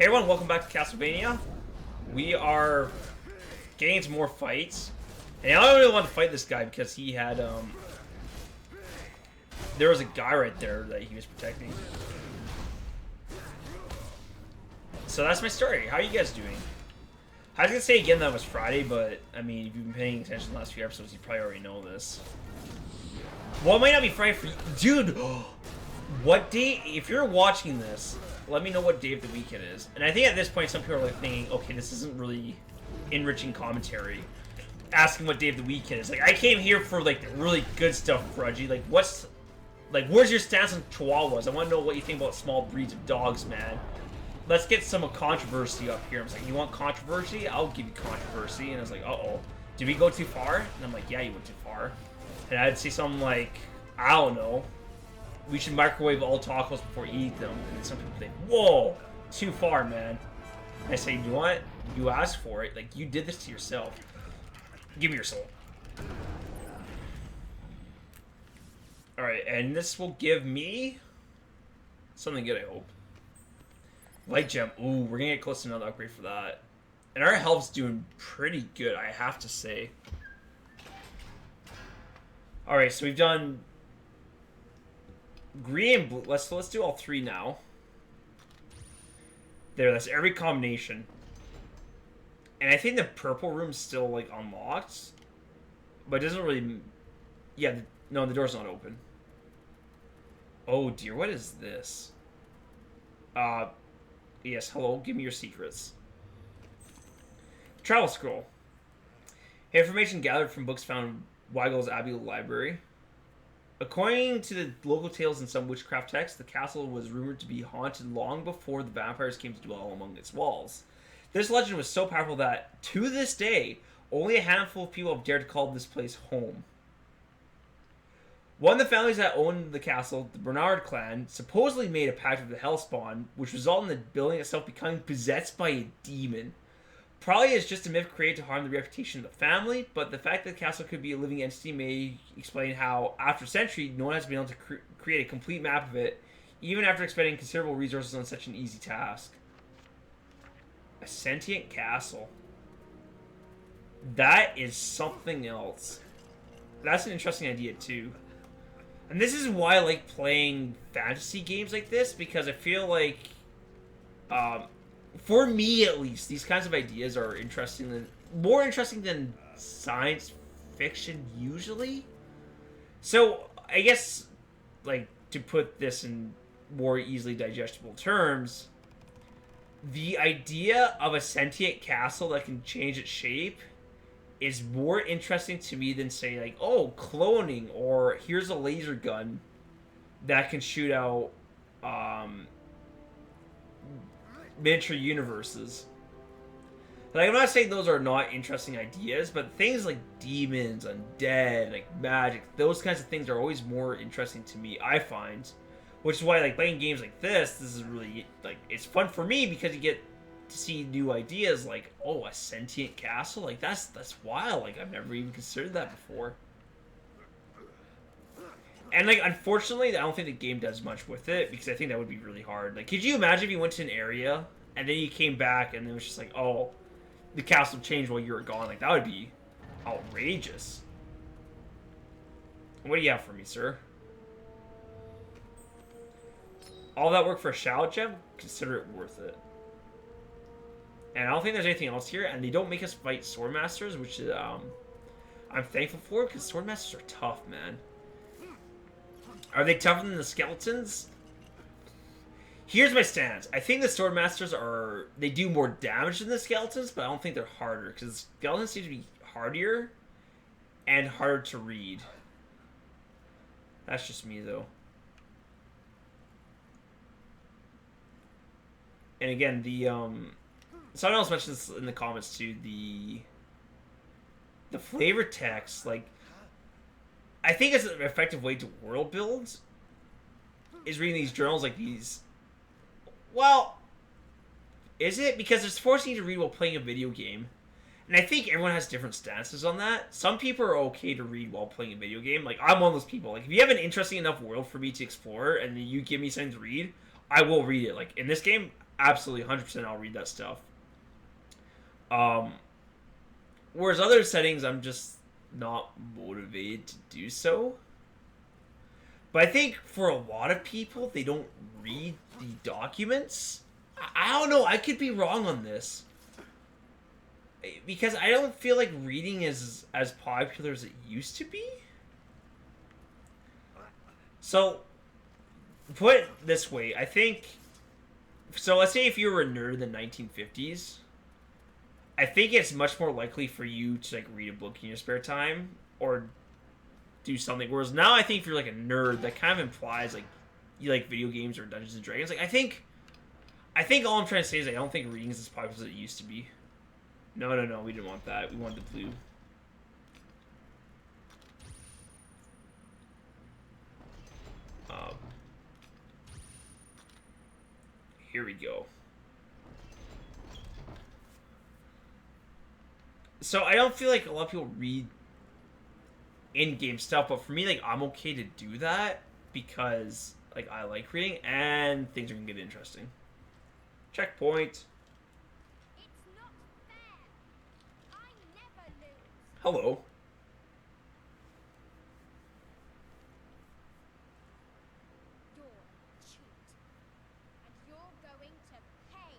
Hey everyone, welcome back to Castlevania. We are getting into more fights. And I don't really want to fight this guy because he had, there was a guy right there that he was protecting. So that's my story. How are you guys doing? I was going to say again that it was Friday, but, I mean, if you've been paying attention to the last few episodes, you probably already know this. Well, it might not be Friday for you. Dude! What day, if you're watching this, let me know what day of the week it is. And I think at this point, some people are like thinking, okay, this isn't really enriching commentary. Asking what day of the week it is. Like, I came here for, like, the really good stuff, Fudgy. Like, where's your stance on Chihuahuas? I want to know what you think about small breeds of dogs, man. Let's get some controversy up here. I was like, you want controversy? I'll give you controversy. And I was like, uh-oh. Did we go too far? And I'm like, yeah, you went too far. And I'd say something like, I don't know. We should microwave all tacos before eating them. And then some people think, whoa, too far, man. And I say, you know what? You asked for it. Like, you did this to yourself. Give me your soul. Alright, and this will give me something good, I hope. Light gem. Ooh, we're gonna get close to another upgrade for that. And our health's doing pretty good, I have to say. Alright, so we've done green and blue. Let's do all three now. There, that's every combination. And I think the purple room's still, like, unlocked. But it doesn't really... Yeah, no, the door's not open. Oh, dear, what is this? Yes, hello, give me your secrets. Travel scroll. Information gathered from books found in Weigel's Abbey Library. According to the local tales and some witchcraft texts, the castle was rumored to be haunted long before the vampires came to dwell among its walls. This legend was so powerful that, to this day, only a handful of people have dared to call this place home. One of the families that owned the castle, the Bernard clan, supposedly made a pact with the Hellspawn, which resulted in the building itself becoming possessed by a demon. Probably it's just a myth created to harm the reputation of the family, but the fact that the castle could be a living entity may explain how, after a century, no one has been able to create a complete map of it, even after expending considerable resources on such an easy task. A sentient castle. That is something else. That's an interesting idea, too. And this is why I like playing fantasy games like this, because I feel like, for me at least, these kinds of ideas are more interesting than science fiction usually. So, I guess, like, to put this in more easily digestible terms, the idea of a sentient castle that can change its shape is more interesting to me than, say, like, oh, cloning, or here's a laser gun that can shoot out miniature universes. Like, I'm not saying those are not interesting ideas, but things like demons, undead, like magic, those kinds of things are always more interesting to me, I find. Which is why, like, playing games like this is really, like, it's fun for me because you get to see new ideas, like, oh, a sentient castle? Like, that's wild. Like, I've never even considered that before. And, like, unfortunately, I don't think the game does much with it, because I think that would be really hard. Like, could you imagine if you went to an area, and then you came back, and it was just like, oh, the castle changed while you were gone? Like, that would be outrageous. What do you have for me, sir? All that work for a shadow gem? Consider it worth it. And I don't think there's anything else here, and they don't make us fight Swordmasters, which I'm thankful for, because Swordmasters are tough, man. Are they tougher than the skeletons? Here's my stance. I think the Swordmasters they do more damage than the skeletons, but I don't think they're harder, because the skeletons seem to be hardier and harder to read. That's just me, though. And again, someone else mentioned this in the comments too, the flavor text, like, I think it's an effective way to world build, is reading these journals like these. Well, is it? Because it's forcing you to read while playing a video game. And I think everyone has different stances on that. Some people are okay to read while playing a video game. Like, I'm one of those people. Like, if you have an interesting enough world for me to explore, and then you give me something to read, I will read it. Like, in this game, absolutely 100% I'll read that stuff. Whereas other settings, I'm just not motivated to do so. But I think for a lot of people, they don't read the documents. I don't know. I could be wrong on this. Because I don't feel like reading is as popular as it used to be. So, put it this way. I think... So, let's say if you were a nerd in the 1950s... I think it's much more likely for you to like read a book in your spare time or do something. Whereas now, I think if you're like a nerd, that kind of implies like you like video games or Dungeons and Dragons. Like I think all I'm trying to say is I don't think reading is as popular as it used to be. No, we didn't want that. We wanted the blue. Here we go. So I don't feel like a lot of people read in-game stuff, but for me, like, I'm okay to do that because, like, I like reading and things are gonna get interesting. Checkpoint. It's not fair. I never lose. Hello. You're a cheat. And you're going to pay.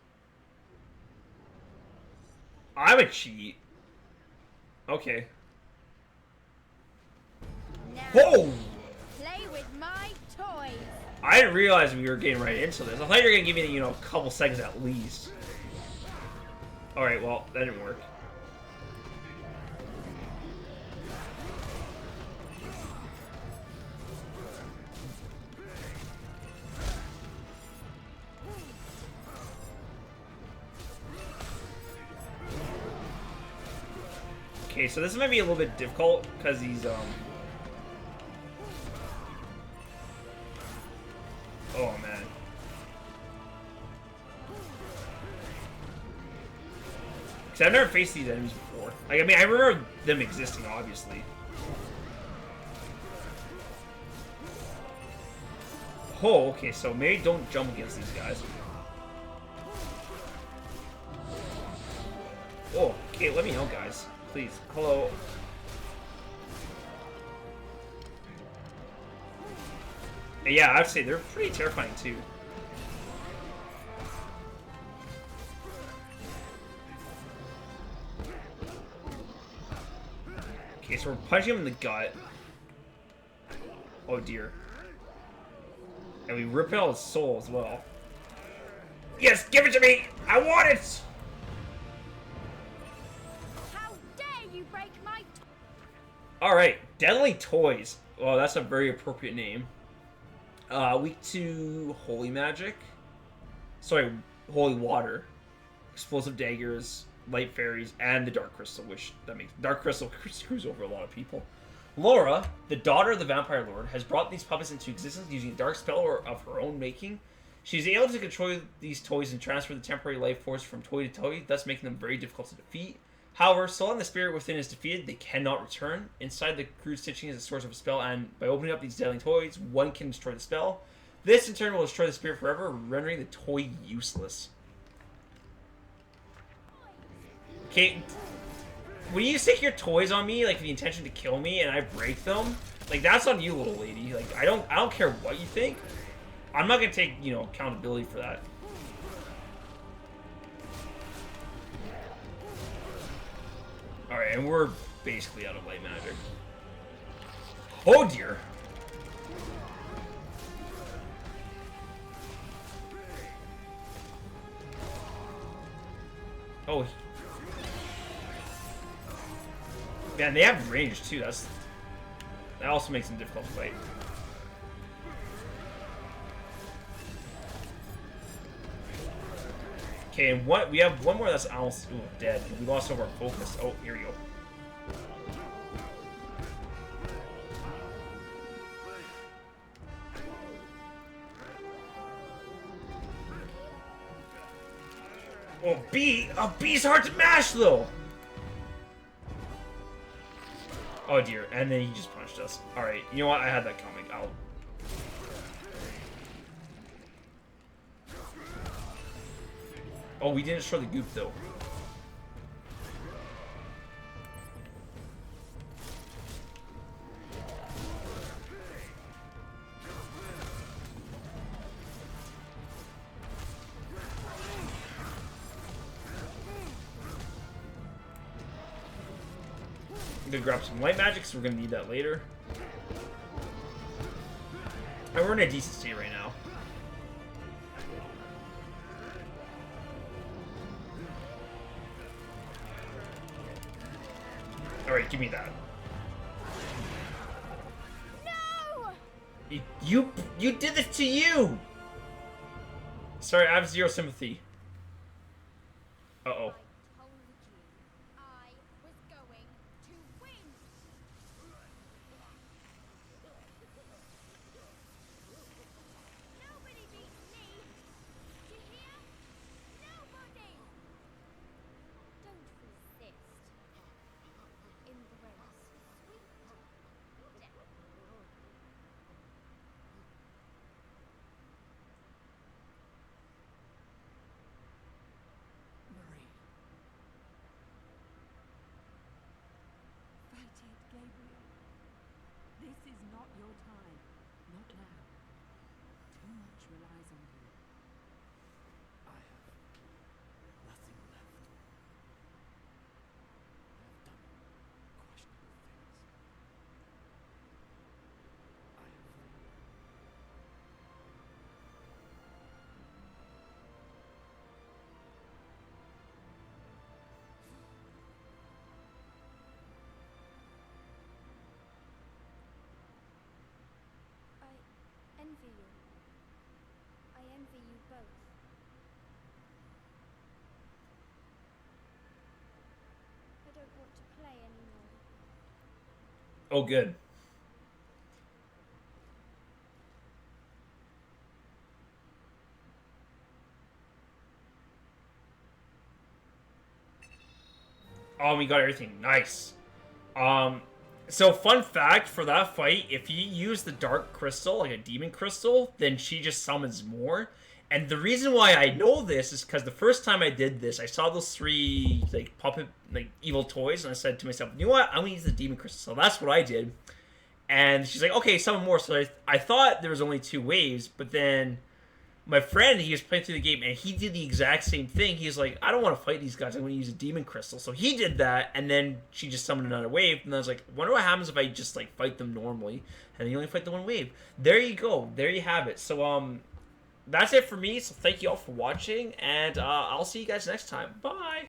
I'm a cheat. Okay. Now, Whoa! play with my toys. I didn't realize we were getting right into this. I thought you were gonna give me, you know, a couple seconds at least. Alright, well, that didn't work. Okay, so this might be a little bit difficult because he's oh man. Because I've never faced these enemies before. Like, I mean, I remember them existing, obviously. Oh, okay, so maybe don't jump against these guys. Oh, okay, let me know, guys. Please. Hello. Yeah, I'd say they're pretty terrifying, too. Okay, so we're punching him in the gut. Oh, dear. And we rip out his soul as well. Yes, give it to me! I want it! Alright, Deadly Toys. Well, that's a very appropriate name. Weak to Holy Magic. Sorry, Holy Water. Explosive Daggers, Light Fairies, and the Dark Crystal, which that makes... Dark Crystal screws over a lot of people. Laura, the daughter of the Vampire Lord, has brought these puppets into existence using a dark spell of her own making. She's able to control these toys and transfer the temporary life force from toy to toy, thus making them very difficult to defeat. However, so long the spirit within is defeated, they cannot return. Inside, the crude stitching is a source of a spell, and by opening up these deadly toys, one can destroy the spell. This, in turn, will destroy the spirit forever, rendering the toy useless. Okay, when you stick your toys on me, like, with the intention to kill me, and I break them, like, that's on you, little lady. Like, I don't care what you think. I'm not gonna take, you know, accountability for that. Alright, and we're basically out of light magic. Oh dear! Oh. Man, they have range too, that also makes them difficult to fight. Okay, and what we have one more that's almost dead. We lost some of our focus. Oh, here we go. Oh, B's hard to mash though. Oh dear, and then he just punched us. All right, you know what? I had that coming. Oh, we didn't destroy the goop, though. I'm gonna grab some light magic, so we're gonna need that later. And we're in a decent state right now. Alright, give me that. No! You did this to you! Sorry, I have zero sympathy. Uh-oh. I told you I was going to win. Nobody beats me. Do you hear? Nobody. Don't resist. Embrace sweet death. Marie. Fight it, Gabriel. This is not your time. Not now. Too much relies on you. I have nothing left. I have done questionable things. I have I envy you. I envy you both. I don't want to play anymore. Oh, good. Oh, we got everything. Nice. So fun fact for that fight, if you use the dark crystal, like a demon crystal, then she just summons more. And the reason why I know this is because the first time I did this, I saw those three like puppet like evil toys, and I said to myself, you know what? I'm gonna use the demon crystal. So that's what I did. And she's like, okay, summon more. So I thought there was only 2 waves, but then my friend, he was playing through the game, and he did the exact same thing. He's like, I don't want to fight these guys. I'm going to use a demon crystal. So he did that, and then she just summoned another wave. And I was like, wonder what happens if I just like fight them normally, and you only fight the 1 wave. There you go. There you have it. So that's it for me. So thank you all for watching, and I'll see you guys next time. Bye.